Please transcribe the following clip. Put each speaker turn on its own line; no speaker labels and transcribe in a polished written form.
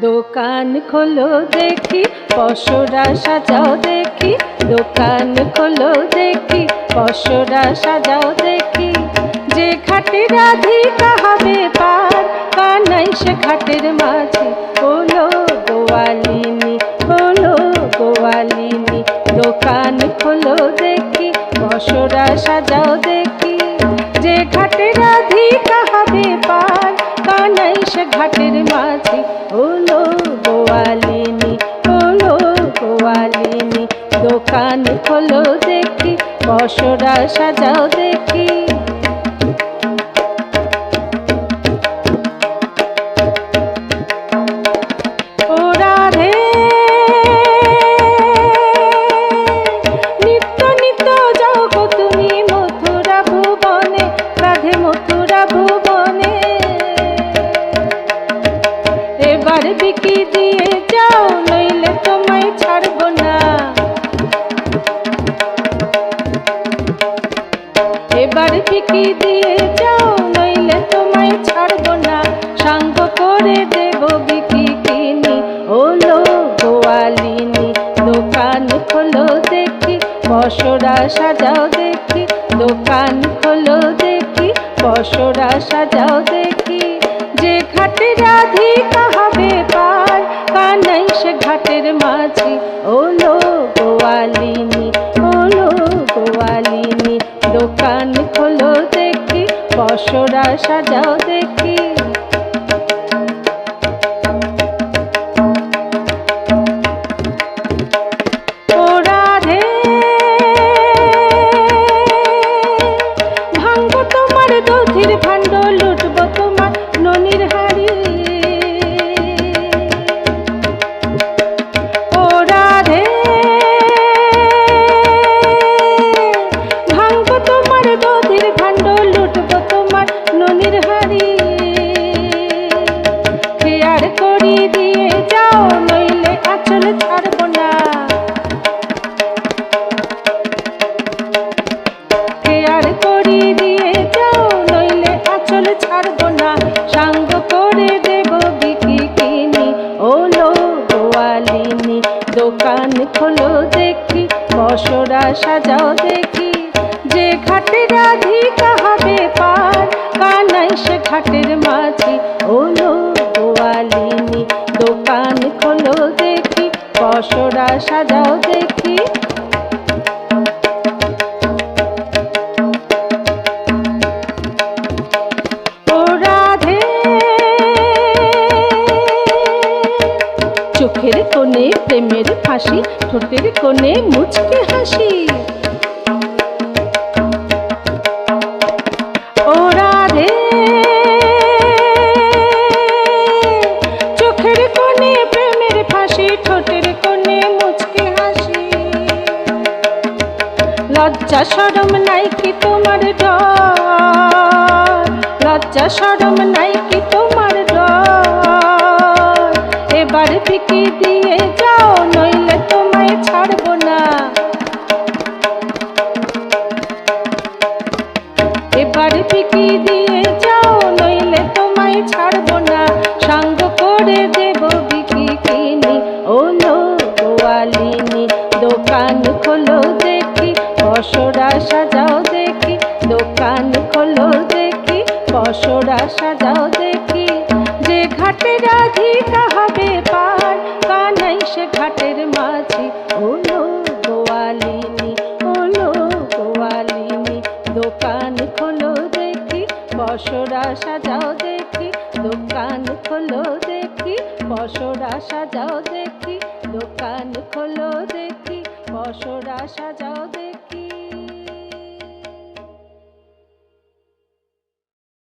দোকান খোলো দেখি, পসরা সাজাও দেখি। দোকান খোলো দেখি, পসরা সাজাও দেখি। যে ঘাটে রাধিকা হবে পার, কানাই সে ঘাটের মাঝি হলো গোয়ালিনী, হলো গোয়ালিনী। দোকান খোলো দেখি, পসরা সাজাও দেখি। যে ঘাটে রাধিকা হবে পার, কানাই সে ঘাটের মাঝি হলো গোয়ালিনী, হলো গোয়ালিনী। দোকান খোলো দেখি, পসরা সাজাও দেখি। ও রাধে নিত্য নিত্য যাও গো তুমি মথুরা ভুবনে, রাধে মথুরা ভুবনে। এবার বিকি দিয়ে যাও, নইলে তোমায় ছাড়বো না। এবার বিকি দিয়ে যাও, নইলে তোমায় ছাড়বো না। সাঙ্গ করে দেব বিকি কিনি, হলো গোয়ালিনী। দোকান খোলো দেখি, পসরা সাজাও দেখি। দোকান খোলো দেখি, পসরা সাজাও দেখি। যে ঘাটে রাধিকা হবে পার, কানাই সে ঘাটের মাঝি হলো গোয়ালিনী, হলো গোয়ালিনী। দোকান খোলো দেখি, পসরা সাজাও দেখি। ও রাধে ভাঙবো তোমার দধির ভাণ্ড, লুটবো তোমার ননির হাড়ি। ও রাধে ভাঙবো তোমার দধির ভাণ্ড, লুটবো তোমার ননির হাড়ি। খেয়ার করি দিয়ে যাও, নইলে আঁচল ছাড়বো না। খেয়ার করি দিয়ে যাও, নইলে আঁচল ছাড়বো না। সাঙ্গ করে দেব বিকি কিনি, হলো গোয়ালিনী। দোকান খোলো দেখি, পসরা সাজাও দেখি। যে ঘাটে রাধিকা হবে পার, কানাই সে ঘাটের মাঝি হলো গোয়ালিনী। দোকান খোলো দেখি, পসরা সাজাও দেখি। ও রাধে চোখের কোণে প্রেমের ফাঁসি, ঠোঁটের কোণে মুচকে হাসি। ও রাধে চোখের কোণে প্রেমের ফাঁসি, ঠোঁটের কোণে মুচকে হাসি। লজ্জা শরম নাই কি তোমার ডর, লজ্জা শরম নাই কি তোমার ডর। এবার বিকি দিয়ে যাও, নইলে তোমায় ছাড়বো না। এবার বিকি দিয়ে যাও, নইলে তোমায় ছাড়বো না। সাঙ্গ করে দেব বিকি কিনি, হলো গোয়ালিনী। দোকান খোলো দেখি, পসরা সাজাও দেখি। দোকান খোলো দেখি, পসরা সাজাও দেখি। যে ঘাটে রাধিকা হবে পার, কানাই সে ঘাটের মাঝি হলো গোয়ালিনী, হলো গোয়ালিনী। দোকান খোলো দেখি, পসরা সাজাও দেখি। দোকান খোলো দেখি, পসরা সাজাও দেখি। দোকান খোলো দেখি, পসরা সাজাও দেখি।